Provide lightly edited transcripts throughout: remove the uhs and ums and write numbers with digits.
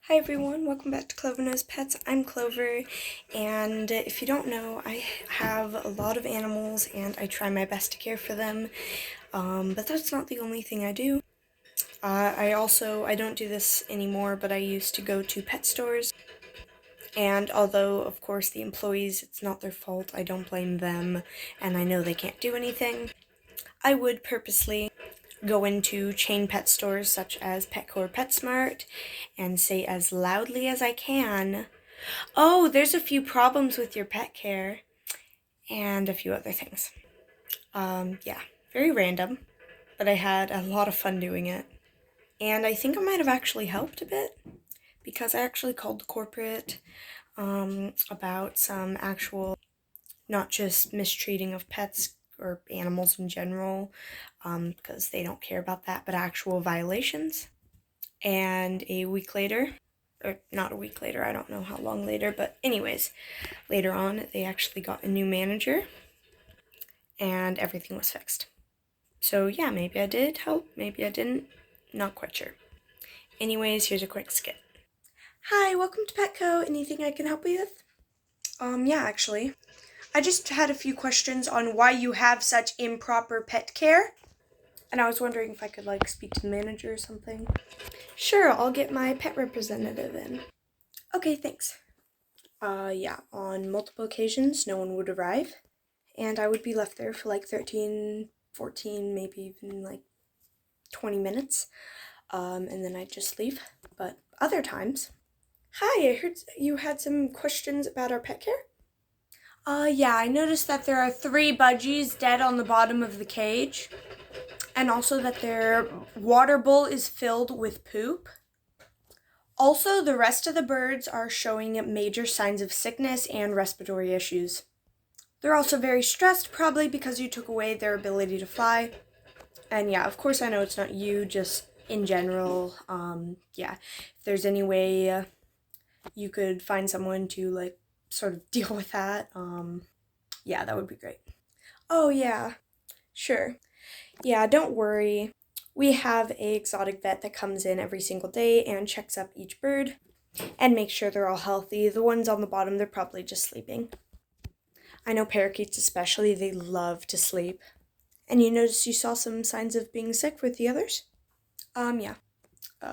Hi everyone, welcome back to Clover Knows Pets. I'm Clover, and if you don't know, I have a lot of animals and I try my best to care for them, but that's not the only thing I do. I don't do this anymore, but I used to go to pet stores, and although, of course, the employees, it's not their fault, I don't blame them, and I know they can't do anything, I would purposely go into chain pet stores such as Petco or PetSmart and say as loudly as I can, "Oh, there's a few problems with your pet care," and a few other things. Yeah, very random, but I had a lot of fun doing it. And I think I might have actually helped a bit because I actually called the corporate about some actual, not just mistreating of pets or animals in general, because they don't care about that, but actual violations. And a week later, or not a week later, I don't know how long later, but anyways, later on, they actually got a new manager, and everything was fixed. So yeah, maybe I did help, maybe I didn't, not quite sure. Anyways, here's a quick skit. Hi, welcome to Petco. Anything I can help you with? Yeah, actually. I just had a few questions on why you have such improper pet care. And I was wondering if I could, speak to the manager or something. Sure, I'll get my pet representative in. Okay, thanks. Yeah, on multiple occasions, no one would arrive. And I would be left there for 13, 14, maybe even 20 minutes. And then I'd just leave. But other times... Hi, I heard you had some questions about our pet care? Yeah, I noticed that there are 3 budgies dead on the bottom of the cage. And also that their water bowl is filled with poop. Also, the rest of the birds are showing major signs of sickness and respiratory issues. They're also very stressed, probably because you took away their ability to fly. And yeah, of course I know it's not you, just in general. Yeah, if there's any way you could find someone to sort of deal with that, yeah, that would be great. Oh yeah, sure. Yeah, don't worry. We have a exotic vet that comes in every single day and checks up each bird and makes sure they're all healthy. The ones on the bottom, they're probably just sleeping. I know parakeets especially, they love to sleep. And you noticed you saw some signs of being sick with the others? Yeah.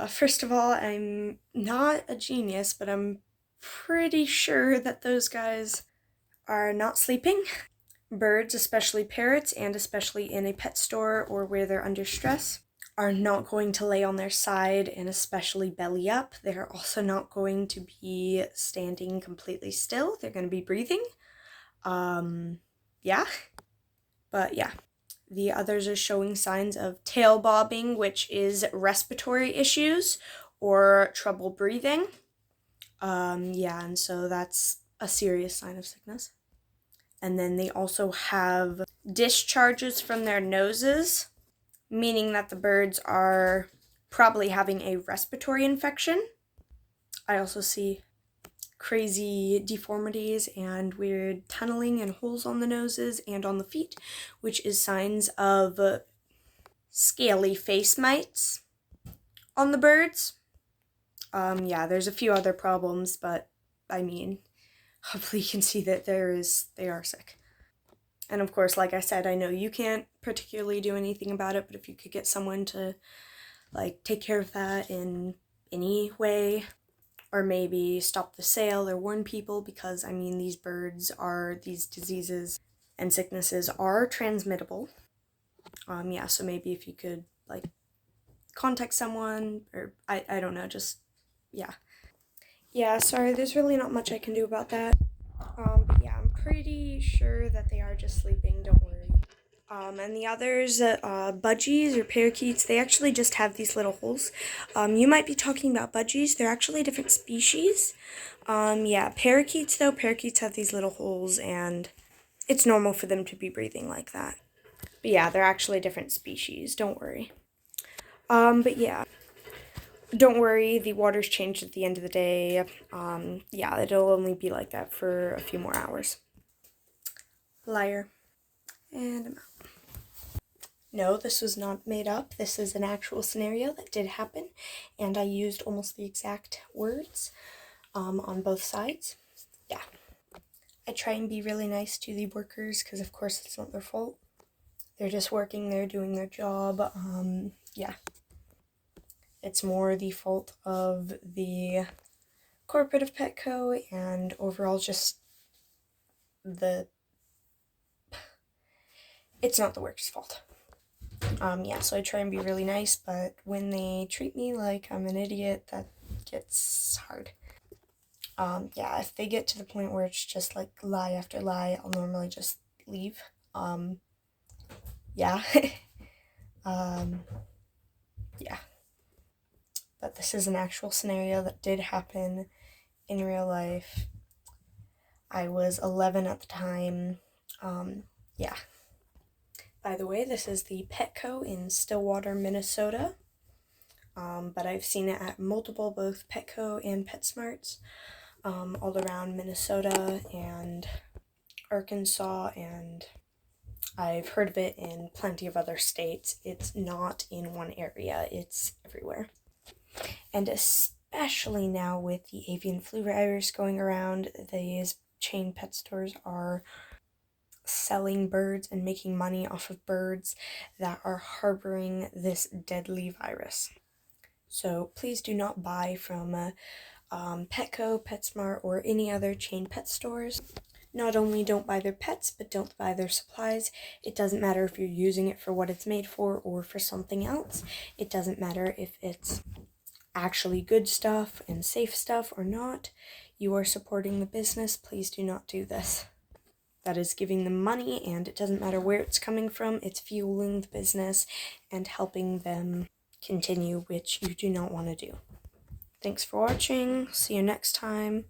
First of all, I'm not a genius, but I'm pretty sure that those guys are not sleeping. Birds, especially parrots, and especially in a pet store or where they're under stress, are not going to lay on their side and especially belly up. They're also not going to be standing completely still. They're going to be breathing. Yeah. But yeah. The others are showing signs of tail bobbing, which is respiratory issues or trouble breathing. Yeah, and so that's a serious sign of sickness. And then they also have discharges from their noses, meaning that the birds are probably having a respiratory infection. I also see crazy deformities and weird tunneling and holes on the noses and on the feet, which is signs of scaly face mites on the birds. Yeah, there's a few other problems, but I mean, hopefully you can see that they are sick. And of course, like I said, I know you can't particularly do anything about it, but if you could get someone to take care of that in any way, or maybe stop the sale or warn people, because I mean, these diseases and sicknesses are transmittable. Yeah, so maybe if you could contact someone, or I don't know, just yeah. Yeah, sorry, there's really not much I can do about that. But yeah, I'm pretty sure that they are just sleeping, don't worry. And the others, budgies or parakeets, they actually just have these little holes. You might be talking about budgies, they're actually a different species. Yeah, parakeets have these little holes, and it's normal for them to be breathing like that. But yeah, they're actually a different species, don't worry. But yeah. Don't worry, the water's changed at the end of the day. Yeah, it'll only be like that for a few more hours. Liar. And I'm out. No, this was not made up. This is an actual scenario that did happen, and I used almost the exact words on both sides. Yeah. I try and be really nice to the workers because, of course, it's not their fault. They're just working there, doing their job. Yeah. It's more the fault of the corporate of Petco and overall just the. It's not the workers' fault. Yeah, so I try and be really nice, but when they treat me like I'm an idiot, that gets hard. Yeah, if they get to the point where it's just like lie after lie, I'll normally just leave. Yeah. um, yeah. But this is an actual scenario that did happen in real life. I was 11 at the time. Yeah. By the way, this is the Petco in Stillwater, Minnesota. But I've seen it at multiple, both Petco and PetSmarts, all around Minnesota and Arkansas, and I've heard of it in plenty of other states. It's not in one area, it's everywhere. And especially now with the avian flu virus going around, these chain pet stores are selling birds and making money off of birds that are harboring this deadly virus. So please do not buy from Petco, PetSmart, or any other chain pet stores. Not only don't buy their pets, but don't buy their supplies. It doesn't matter if you're using it for what it's made for or for something else. It doesn't matter if it's actually good stuff and safe stuff or not. You are supporting the business. Please do not do this. That is giving them money, and it doesn't matter where it's coming from. It's fueling the business and helping them continue, which you do not want to do. Thanks for watching. See you next time.